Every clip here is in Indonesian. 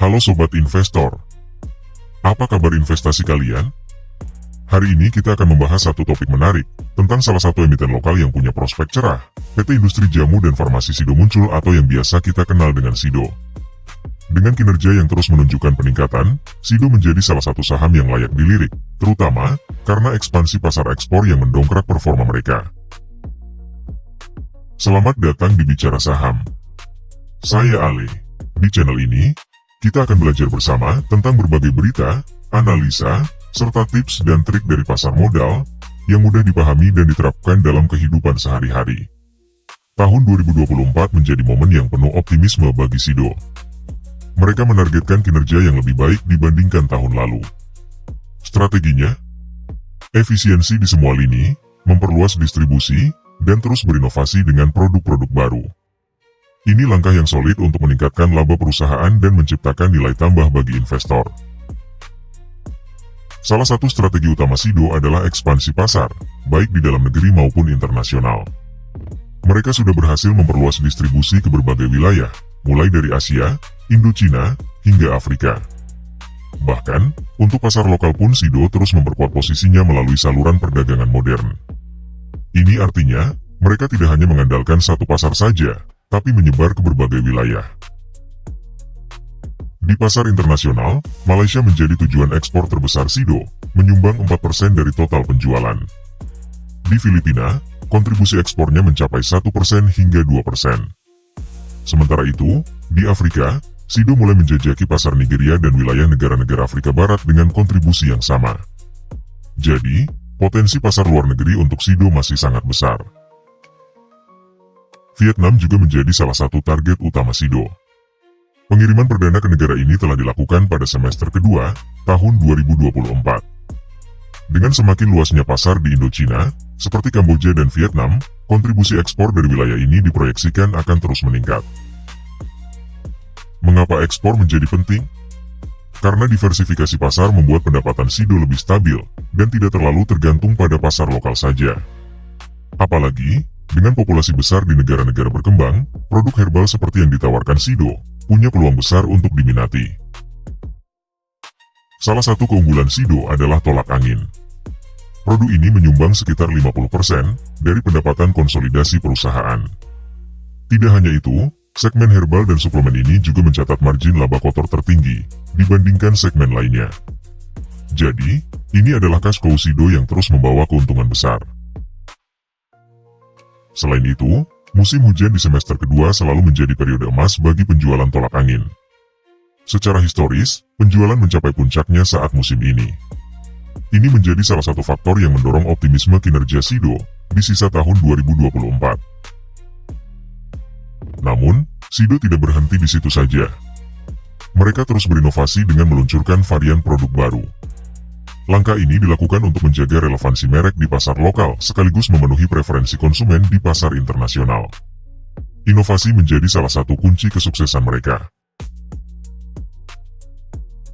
Halo Sobat Investor, apa kabar investasi kalian? Hari ini kita akan membahas satu topik menarik, tentang salah satu emiten lokal yang punya prospek cerah. PT Industri Jamu dan Farmasi Sido muncul atau yang biasa kita kenal dengan Sido. Dengan kinerja yang terus menunjukkan peningkatan, Sido menjadi salah satu saham yang layak dilirik, terutama karena ekspansi pasar ekspor yang mendongkrak performa mereka. Selamat datang di Bicara Saham. Saya Ale. Di channel ini, kita akan belajar bersama tentang berbagai berita, analisa, serta tips dan trik dari pasar modal yang mudah dipahami dan diterapkan dalam kehidupan sehari-hari. Tahun 2024 menjadi momen yang penuh optimisme bagi Sido. Mereka menargetkan kinerja yang lebih baik dibandingkan tahun lalu. Strateginya, efisiensi di semua lini, memperluas distribusi, dan terus berinovasi dengan produk-produk baru. Ini langkah yang solid untuk meningkatkan laba perusahaan dan menciptakan nilai tambah bagi investor. Salah satu strategi utama Sido adalah ekspansi pasar, baik di dalam negeri maupun internasional. Mereka sudah berhasil memperluas distribusi ke berbagai wilayah, mulai dari Asia, Indochina, hingga Afrika. Bahkan, untuk pasar lokal pun Sido terus memperkuat posisinya melalui saluran perdagangan modern. Ini artinya, mereka tidak hanya mengandalkan satu pasar saja, tapi menyebar ke berbagai wilayah. Di pasar internasional, Malaysia menjadi tujuan ekspor terbesar Sido, menyumbang 4% dari total penjualan. Di Filipina, kontribusi ekspornya mencapai 1% hingga 2%. Sementara itu, di Afrika, Sido mulai menjajaki pasar Nigeria dan wilayah negara-negara Afrika Barat dengan kontribusi yang sama. Jadi, potensi pasar luar negeri untuk Sido masih sangat besar. Vietnam juga menjadi salah satu target utama Sido. Pengiriman perdana ke negara ini telah dilakukan pada semester kedua, tahun 2024. Dengan semakin luasnya pasar di Indochina, seperti Kamboja dan Vietnam, kontribusi ekspor dari wilayah ini diproyeksikan akan terus meningkat. Mengapa ekspor menjadi penting? Karena diversifikasi pasar membuat pendapatan Sido lebih stabil, dan tidak terlalu tergantung pada pasar lokal saja. Apalagi, dengan populasi besar di negara-negara berkembang, produk herbal seperti yang ditawarkan Sido, punya peluang besar untuk diminati. Salah satu keunggulan Sido adalah tolak angin. Produk ini menyumbang sekitar 50% dari pendapatan konsolidasi perusahaan. Tidak hanya itu, segmen herbal dan suplemen ini juga mencatat margin laba kotor tertinggi, dibandingkan segmen lainnya. Jadi, ini adalah cash cow Sido yang terus membawa keuntungan besar. Selain itu, musim hujan di semester kedua selalu menjadi periode emas bagi penjualan tolak angin. Secara historis, penjualan mencapai puncaknya saat musim ini. Ini menjadi salah satu faktor yang mendorong optimisme kinerja Sido di sisa tahun 2024. Namun, Sido tidak berhenti di situ saja. Mereka terus berinovasi dengan meluncurkan varian produk baru. Langkah ini dilakukan untuk menjaga relevansi merek di pasar lokal sekaligus memenuhi preferensi konsumen di pasar internasional. Inovasi menjadi salah satu kunci kesuksesan mereka.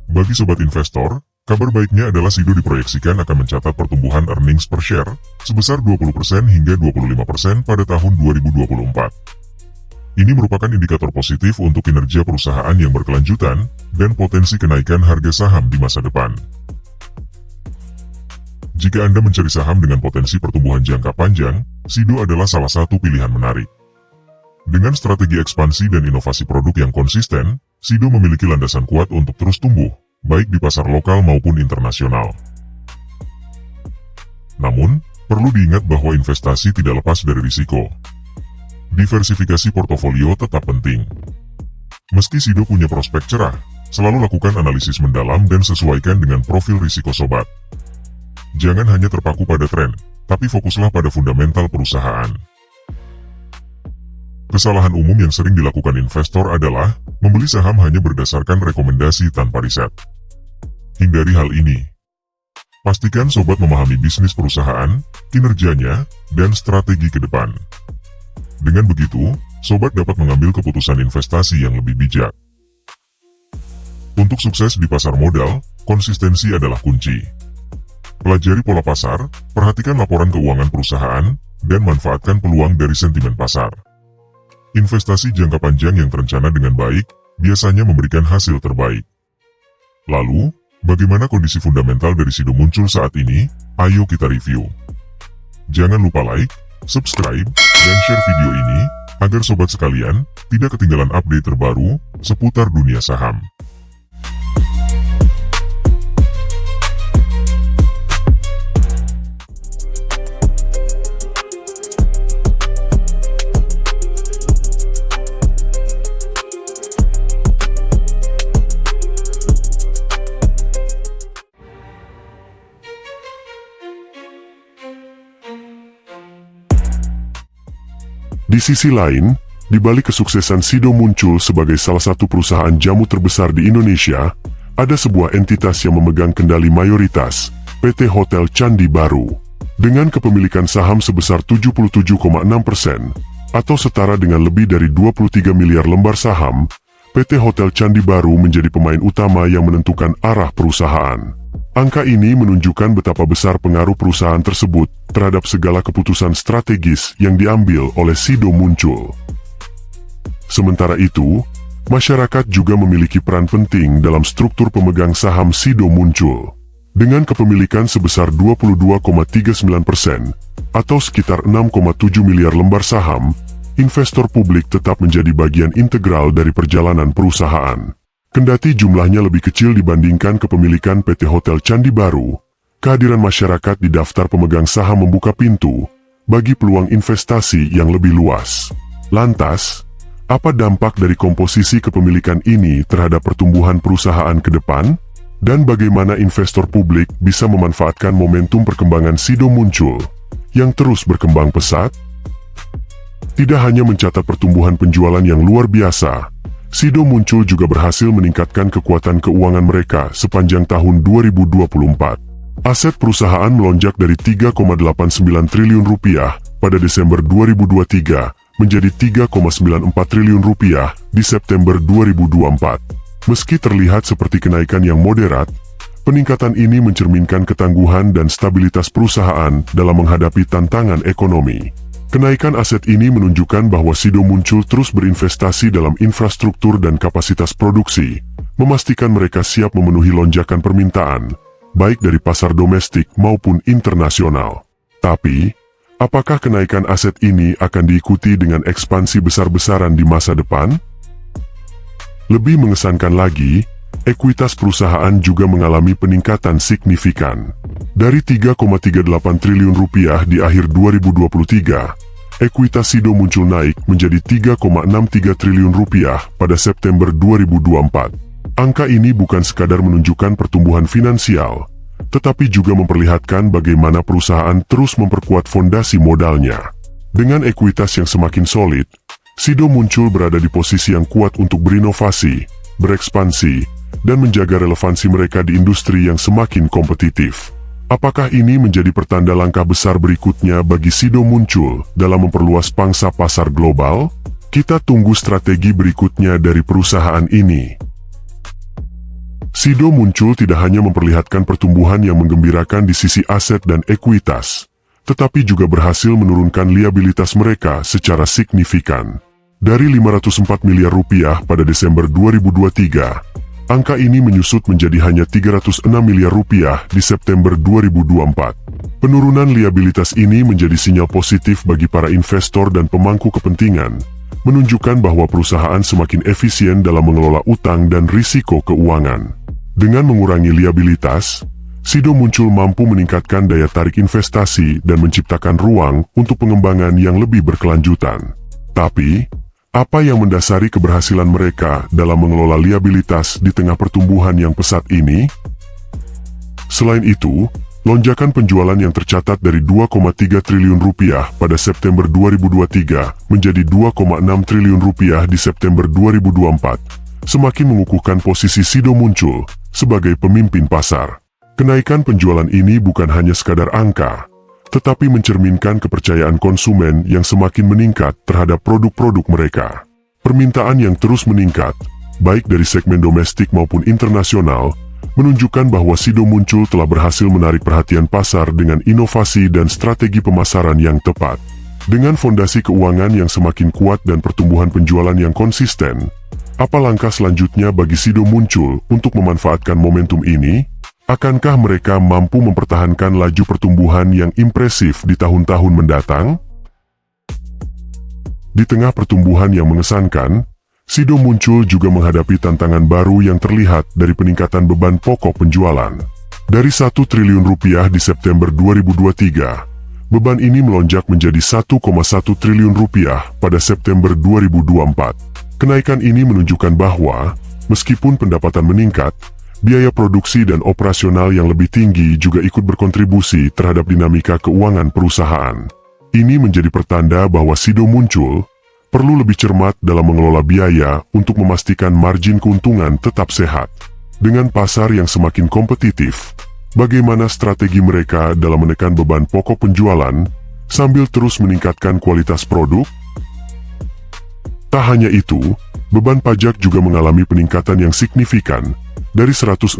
Bagi sobat investor, kabar baiknya adalah Sido diproyeksikan akan mencatat pertumbuhan earnings per share sebesar 20% hingga 25% pada tahun 2024. Ini merupakan indikator positif untuk kinerja perusahaan yang berkelanjutan dan potensi kenaikan harga saham di masa depan. Jika Anda mencari saham dengan potensi pertumbuhan jangka panjang, Sido adalah salah satu pilihan menarik. Dengan strategi ekspansi dan inovasi produk yang konsisten, Sido memiliki landasan kuat untuk terus tumbuh, baik di pasar lokal maupun internasional. Namun, perlu diingat bahwa investasi tidak lepas dari risiko. Diversifikasi portofolio tetap penting. Meski Sido punya prospek cerah, selalu lakukan analisis mendalam dan sesuaikan dengan profil risiko sobat. Jangan hanya terpaku pada tren, tapi fokuslah pada fundamental perusahaan. Kesalahan umum yang sering dilakukan investor adalah membeli saham hanya berdasarkan rekomendasi tanpa riset. Hindari hal ini. Pastikan sobat memahami bisnis perusahaan, kinerjanya, dan strategi ke depan. Dengan begitu, sobat dapat mengambil keputusan investasi yang lebih bijak. Untuk sukses di pasar modal, konsistensi adalah kunci. Pelajari pola pasar, perhatikan laporan keuangan perusahaan, dan manfaatkan peluang dari sentimen pasar. Investasi jangka panjang yang terencana dengan baik biasanya memberikan hasil terbaik. Lalu, bagaimana kondisi fundamental dari Sido Muncul saat ini? Ayo kita review. Jangan lupa like, subscribe, dan share video ini, agar sobat sekalian tidak ketinggalan update terbaru seputar dunia saham. Di sisi lain, di balik kesuksesan Sido Muncul sebagai salah satu perusahaan jamu terbesar di Indonesia, ada sebuah entitas yang memegang kendali mayoritas, PT Hotel Candi Baru. Dengan kepemilikan saham sebesar 77,6%, atau setara dengan lebih dari 23 miliar lembar saham, PT Hotel Candi Baru menjadi pemain utama yang menentukan arah perusahaan. Angka ini menunjukkan betapa besar pengaruh perusahaan tersebut terhadap segala keputusan strategis yang diambil oleh Sido Muncul. Sementara itu, masyarakat juga memiliki peran penting dalam struktur pemegang saham Sido Muncul. Dengan kepemilikan sebesar 22,39% atau sekitar 6,7 miliar lembar saham, investor publik tetap menjadi bagian integral dari perjalanan perusahaan. Kendati jumlahnya lebih kecil dibandingkan kepemilikan PT Hotel Candi Baru, kehadiran masyarakat di daftar pemegang saham membuka pintu bagi peluang investasi yang lebih luas. Lantas, apa dampak dari komposisi kepemilikan ini terhadap pertumbuhan perusahaan ke depan? Dan bagaimana investor publik bisa memanfaatkan momentum perkembangan Sido Muncul yang terus berkembang pesat? Tidak hanya mencatat pertumbuhan penjualan yang luar biasa, Sido Muncul juga berhasil meningkatkan kekuatan keuangan mereka sepanjang tahun 2024. Aset perusahaan melonjak dari 3,89 triliun rupiah pada Desember 2023 menjadi 3,94 triliun rupiah di September 2024. Meski terlihat seperti kenaikan yang moderat, peningkatan ini mencerminkan ketangguhan dan stabilitas perusahaan dalam menghadapi tantangan ekonomi. Kenaikan aset ini menunjukkan bahwa Sido Muncul terus berinvestasi dalam infrastruktur dan kapasitas produksi, memastikan mereka siap memenuhi lonjakan permintaan, baik dari pasar domestik maupun internasional. Tapi, apakah kenaikan aset ini akan diikuti dengan ekspansi besar-besaran di masa depan? Lebih mengesankan lagi, ekuitas perusahaan juga mengalami peningkatan signifikan. Dari 3,38 triliun rupiah di akhir 2023, ekuitas Sido Muncul naik menjadi 3,63 triliun rupiah pada September 2024. Angka ini bukan sekadar menunjukkan pertumbuhan finansial, tetapi juga memperlihatkan bagaimana perusahaan terus memperkuat fondasi modalnya. Dengan ekuitas yang semakin solid, Sido Muncul berada di posisi yang kuat untuk berinovasi, berekspansi, dan menjaga relevansi mereka di industri yang semakin kompetitif. Apakah ini menjadi pertanda langkah besar berikutnya bagi Sido Muncul dalam memperluas pangsa pasar global? Kita tunggu strategi berikutnya dari perusahaan ini. Sido Muncul tidak hanya memperlihatkan pertumbuhan yang menggembirakan di sisi aset dan ekuitas, tetapi juga berhasil menurunkan liabilitas mereka secara signifikan. Dari 504 miliar rupiah pada Desember 2023, angka ini menyusut menjadi hanya 306 miliar rupiah di September 2024. Penurunan liabilitas ini menjadi sinyal positif bagi para investor dan pemangku kepentingan, menunjukkan bahwa perusahaan semakin efisien dalam mengelola utang dan risiko keuangan. Dengan mengurangi liabilitas, Sido Muncul mampu meningkatkan daya tarik investasi dan menciptakan ruang untuk pengembangan yang lebih berkelanjutan. Tapi, apa yang mendasari keberhasilan mereka dalam mengelola liabilitas di tengah pertumbuhan yang pesat ini? Selain itu, lonjakan penjualan yang tercatat dari 2,3 triliun rupiah pada September 2023 menjadi 2,6 triliun rupiah di September 2024, semakin mengukuhkan posisi Sido Muncul sebagai pemimpin pasar. Kenaikan penjualan ini bukan hanya sekadar angka, tetapi mencerminkan kepercayaan konsumen yang semakin meningkat terhadap produk-produk mereka. Permintaan yang terus meningkat, baik dari segmen domestik maupun internasional, menunjukkan bahwa Sido Muncul telah berhasil menarik perhatian pasar dengan inovasi dan strategi pemasaran yang tepat. Dengan fondasi keuangan yang semakin kuat dan pertumbuhan penjualan yang konsisten, Apa langkah selanjutnya bagi Sido Muncul untuk memanfaatkan momentum ini? Akankah mereka mampu mempertahankan laju pertumbuhan yang impresif di tahun-tahun mendatang? Di tengah pertumbuhan yang mengesankan, Sido Muncul juga menghadapi tantangan baru yang terlihat dari peningkatan beban pokok penjualan. Dari 1 triliun rupiah di September 2023, beban ini melonjak menjadi 1,1 triliun rupiah pada September 2024. Kenaikan ini menunjukkan bahwa, meskipun pendapatan meningkat, biaya produksi dan operasional yang lebih tinggi juga ikut berkontribusi terhadap dinamika keuangan perusahaan. Ini menjadi pertanda bahwa Sido Muncul perlu lebih cermat dalam mengelola biaya untuk memastikan margin keuntungan tetap sehat. Dengan pasar yang semakin kompetitif, bagaimana strategi mereka dalam menekan beban pokok penjualan sambil terus meningkatkan kualitas produk? Tak hanya itu, beban pajak juga mengalami peningkatan yang signifikan dari 168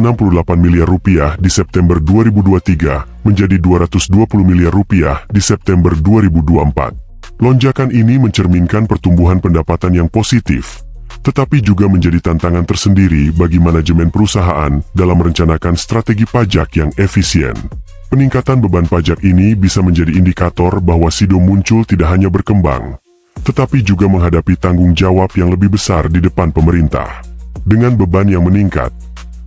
miliar rupiah di September 2023 menjadi 220 miliar rupiah di September 2024. Lonjakan ini mencerminkan pertumbuhan pendapatan yang positif, tetapi juga menjadi tantangan tersendiri bagi manajemen perusahaan dalam merencanakan strategi pajak yang efisien. Peningkatan beban pajak ini bisa menjadi indikator bahwa Sido Muncul tidak hanya berkembang, tetapi juga menghadapi tanggung jawab yang lebih besar di depan pemerintah. Dengan beban yang meningkat,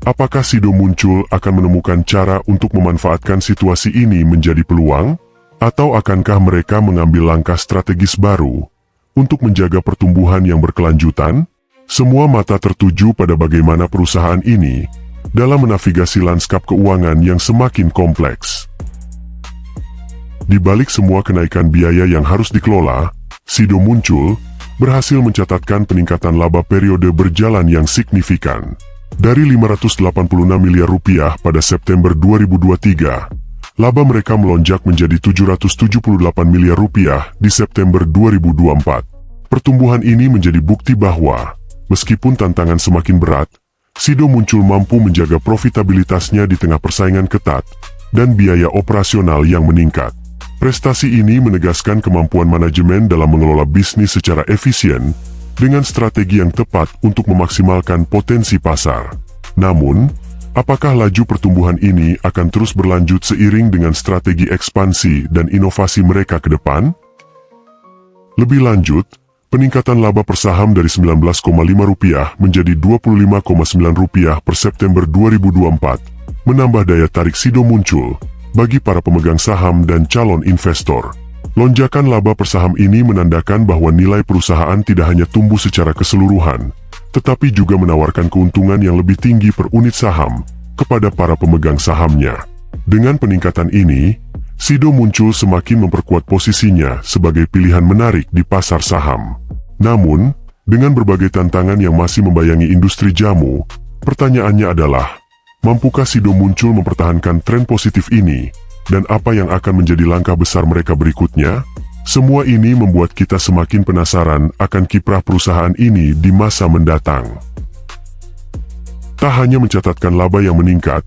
apakah Sido Muncul akan menemukan cara untuk memanfaatkan situasi ini menjadi peluang? Atau akankah mereka mengambil langkah strategis baru untuk menjaga pertumbuhan yang berkelanjutan? Semua mata tertuju pada bagaimana perusahaan ini dalam menavigasi lanskap keuangan yang semakin kompleks. Di balik semua kenaikan biaya yang harus dikelola, Sido Muncul berhasil mencatatkan peningkatan laba periode berjalan yang signifikan. Dari 586 miliar rupiah pada September 2023, laba mereka melonjak menjadi 778 miliar rupiah di September 2024. Pertumbuhan ini menjadi bukti bahwa, meskipun tantangan semakin berat, Sido Muncul mampu menjaga profitabilitasnya di tengah persaingan ketat dan biaya operasional yang meningkat. Prestasi ini menegaskan kemampuan manajemen dalam mengelola bisnis secara efisien dengan strategi yang tepat untuk memaksimalkan potensi pasar. Namun, apakah laju pertumbuhan ini akan terus berlanjut seiring dengan strategi ekspansi dan inovasi mereka ke depan? Lebih lanjut, peningkatan laba per saham dari Rp19,5 menjadi Rp25,9 per September 2024 menambah daya tarik Sido Muncul bagi para pemegang saham dan calon investor. Lonjakan laba per saham ini menandakan bahwa nilai perusahaan tidak hanya tumbuh secara keseluruhan, tetapi juga menawarkan keuntungan yang lebih tinggi per unit saham kepada para pemegang sahamnya. Dengan peningkatan ini, Sido Muncul semakin memperkuat posisinya sebagai pilihan menarik di pasar saham. Namun, dengan berbagai tantangan yang masih membayangi industri jamu, pertanyaannya adalah, mampukah Sido Muncul mempertahankan tren positif ini, dan apa yang akan menjadi langkah besar mereka berikutnya? Semua ini membuat kita semakin penasaran akan kiprah perusahaan ini di masa mendatang. Tak hanya mencatatkan laba yang meningkat,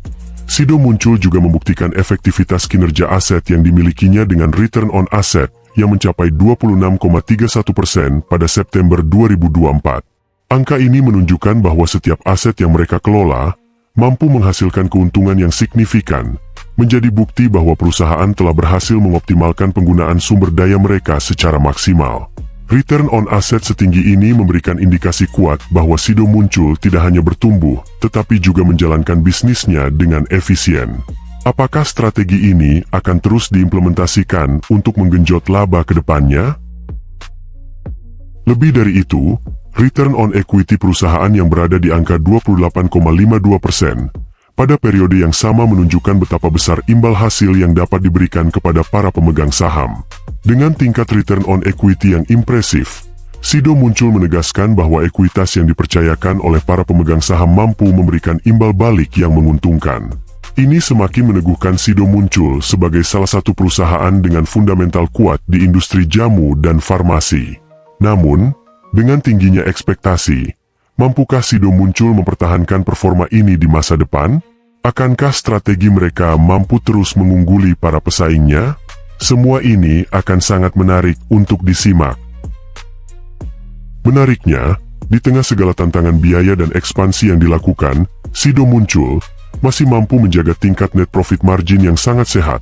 Sido Muncul juga membuktikan efektivitas kinerja aset yang dimilikinya dengan return on asset yang mencapai 26,31% pada September 2024. Angka ini menunjukkan bahwa setiap aset yang mereka kelola mampu menghasilkan keuntungan yang signifikan, menjadi bukti bahwa perusahaan telah berhasil mengoptimalkan penggunaan sumber daya mereka secara maksimal. Return on asset setinggi ini memberikan indikasi kuat bahwa Sido Muncul tidak hanya bertumbuh, tetapi juga menjalankan bisnisnya dengan efisien. Apakah strategi ini akan terus diimplementasikan untuk menggenjot laba ke depannya? Lebih dari itu, return on equity perusahaan yang berada di angka 28,52% pada periode yang sama menunjukkan betapa besar imbal hasil yang dapat diberikan kepada para pemegang saham. Dengan tingkat return on equity yang impresif, Sido Muncul menegaskan bahwa ekuitas yang dipercayakan oleh para pemegang saham mampu memberikan imbal balik yang menguntungkan. Ini semakin meneguhkan Sido Muncul sebagai salah satu perusahaan dengan fundamental kuat di industri jamu dan farmasi. Namun, dengan tingginya ekspektasi, mampukah Sido Muncul mempertahankan performa ini di masa depan? Akankah strategi mereka mampu terus mengungguli para pesaingnya? Semua ini akan sangat menarik untuk disimak. Menariknya, Di tengah segala tantangan biaya dan ekspansi yang dilakukan, Sido Muncul masih mampu menjaga tingkat net profit margin yang sangat sehat,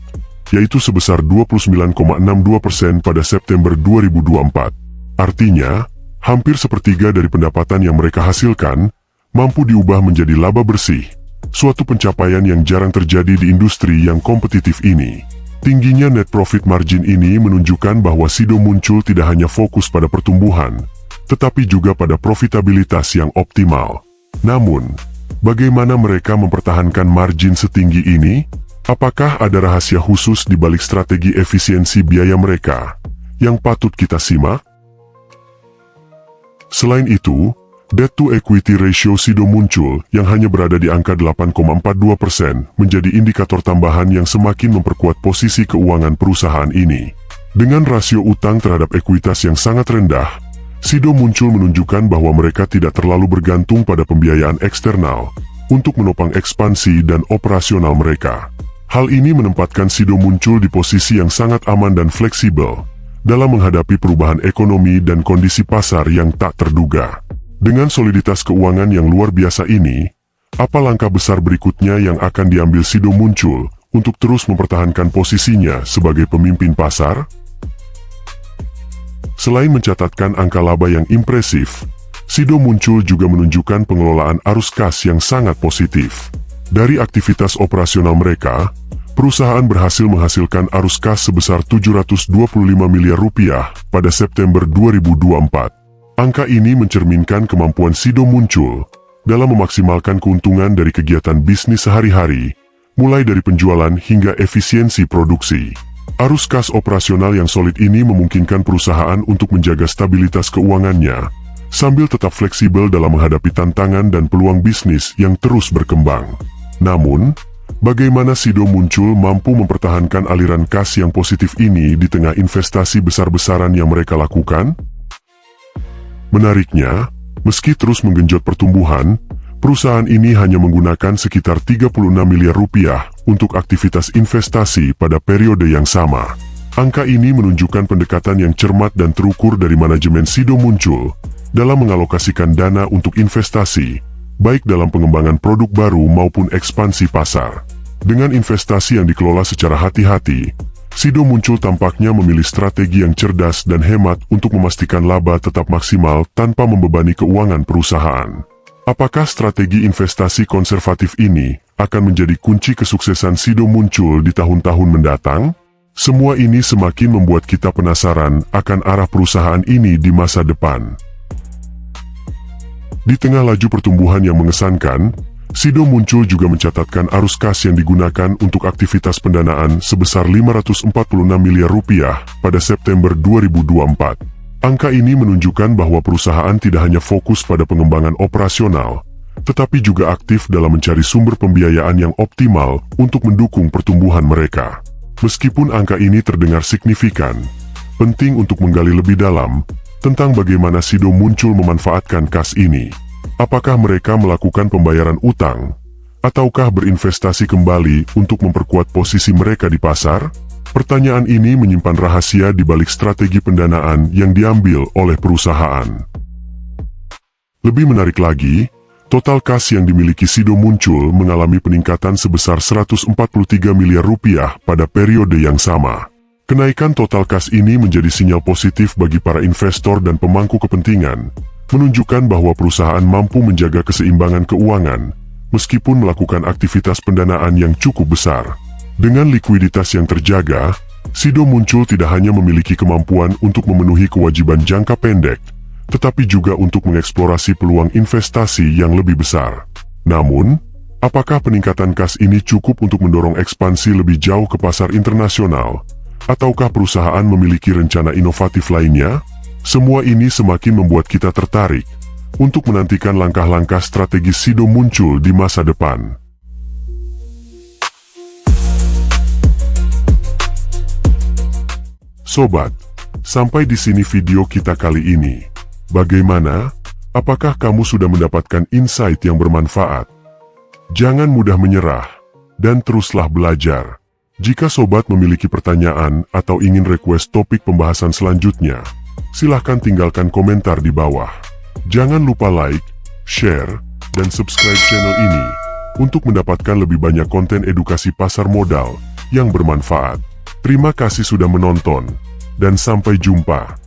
yaitu sebesar 29,62% pada September 2024. Artinya, hampir sepertiga dari pendapatan yang mereka hasilkan mampu diubah menjadi laba bersih, suatu pencapaian yang jarang terjadi di industri yang kompetitif ini. Tingginya net profit margin ini menunjukkan bahwa Sido Muncul tidak hanya fokus pada pertumbuhan, tetapi juga pada profitabilitas yang optimal. Namun, bagaimana mereka mempertahankan margin setinggi ini? Apakah ada rahasia khusus di balik strategi efisiensi biaya mereka yang patut kita simak? Selain itu, debt to equity ratio Sido Muncul yang hanya berada di angka 8,42% menjadi indikator tambahan yang semakin memperkuat posisi keuangan perusahaan ini. Dengan rasio utang terhadap ekuitas yang sangat rendah, Sido Muncul menunjukkan bahwa mereka tidak terlalu bergantung pada pembiayaan eksternal untuk menopang ekspansi dan operasional mereka. Hal ini menempatkan Sido Muncul di posisi yang sangat aman dan fleksibel dalam menghadapi perubahan ekonomi dan kondisi pasar yang tak terduga. Dengan soliditas keuangan yang luar biasa ini, apa langkah besar berikutnya yang akan diambil Sido Muncul untuk terus mempertahankan posisinya sebagai pemimpin pasar? Selain mencatatkan angka laba yang impresif, Sido Muncul juga menunjukkan pengelolaan arus kas yang sangat positif. Dari aktivitas operasional mereka, perusahaan berhasil menghasilkan arus kas sebesar 725 miliar rupiah pada September 2024. Angka ini mencerminkan kemampuan Sido Muncul dalam memaksimalkan keuntungan dari kegiatan bisnis sehari-hari, mulai dari penjualan hingga efisiensi produksi. Arus kas operasional yang solid ini memungkinkan perusahaan untuk menjaga stabilitas keuangannya, sambil tetap fleksibel dalam menghadapi tantangan dan peluang bisnis yang terus berkembang. Namun, bagaimana Sido Muncul mampu mempertahankan aliran kas yang positif ini di tengah investasi besar-besaran yang mereka lakukan? Menariknya, meski terus menggenjot pertumbuhan, perusahaan ini hanya menggunakan sekitar 36 miliar rupiah untuk aktivitas investasi pada periode yang sama. Angka ini menunjukkan pendekatan yang cermat dan terukur dari manajemen Sido Muncul dalam mengalokasikan dana untuk investasi, baik dalam pengembangan produk baru maupun ekspansi pasar. Dengan investasi yang dikelola secara hati-hati, Sido Muncul tampaknya memilih strategi yang cerdas dan hemat untuk memastikan laba tetap maksimal tanpa membebani keuangan perusahaan. Apakah strategi investasi konservatif ini akan menjadi kunci kesuksesan Sido Muncul di tahun-tahun mendatang? Semua ini semakin membuat kita penasaran akan arah perusahaan ini di masa depan. Di tengah laju pertumbuhan yang mengesankan, Sido Muncul juga mencatatkan arus kas yang digunakan untuk aktivitas pendanaan sebesar 546 miliar rupiah pada September 2024. Angka ini menunjukkan bahwa perusahaan tidak hanya fokus pada pengembangan operasional, tetapi juga aktif dalam mencari sumber pembiayaan yang optimal untuk mendukung pertumbuhan mereka. Meskipun angka ini terdengar signifikan, penting untuk menggali lebih dalam tentang bagaimana Sido Muncul memanfaatkan kas ini. Apakah mereka melakukan pembayaran utang, ataukah berinvestasi kembali untuk memperkuat posisi mereka di pasar? Pertanyaan ini menyimpan rahasia di balik strategi pendanaan yang diambil oleh perusahaan. Lebih menarik lagi, total kas yang dimiliki Sido Muncul mengalami peningkatan sebesar 143 miliar rupiah pada periode yang sama. Kenaikan total kas ini menjadi sinyal positif bagi para investor dan pemangku kepentingan, menunjukkan bahwa perusahaan mampu menjaga keseimbangan keuangan, meskipun melakukan aktivitas pendanaan yang cukup besar. Dengan likuiditas yang terjaga, Sido Muncul tidak hanya memiliki kemampuan untuk memenuhi kewajiban jangka pendek, tetapi juga untuk mengeksplorasi peluang investasi yang lebih besar. Namun, apakah peningkatan kas ini cukup untuk mendorong ekspansi lebih jauh ke pasar internasional? Ataukah perusahaan memiliki rencana inovatif lainnya? Semua ini semakin membuat kita tertarik untuk menantikan langkah-langkah strategis Sido Muncul di masa depan. Sobat, sampai di sini video kita kali ini. Bagaimana? Apakah kamu sudah mendapatkan insight yang bermanfaat? Jangan mudah menyerah, dan teruslah belajar. Jika sobat memiliki pertanyaan atau ingin request topik pembahasan selanjutnya, silahkan tinggalkan komentar di bawah. Jangan lupa like, share, dan subscribe channel ini untuk mendapatkan lebih banyak konten edukasi pasar modal yang bermanfaat. Terima kasih sudah menonton, dan sampai jumpa.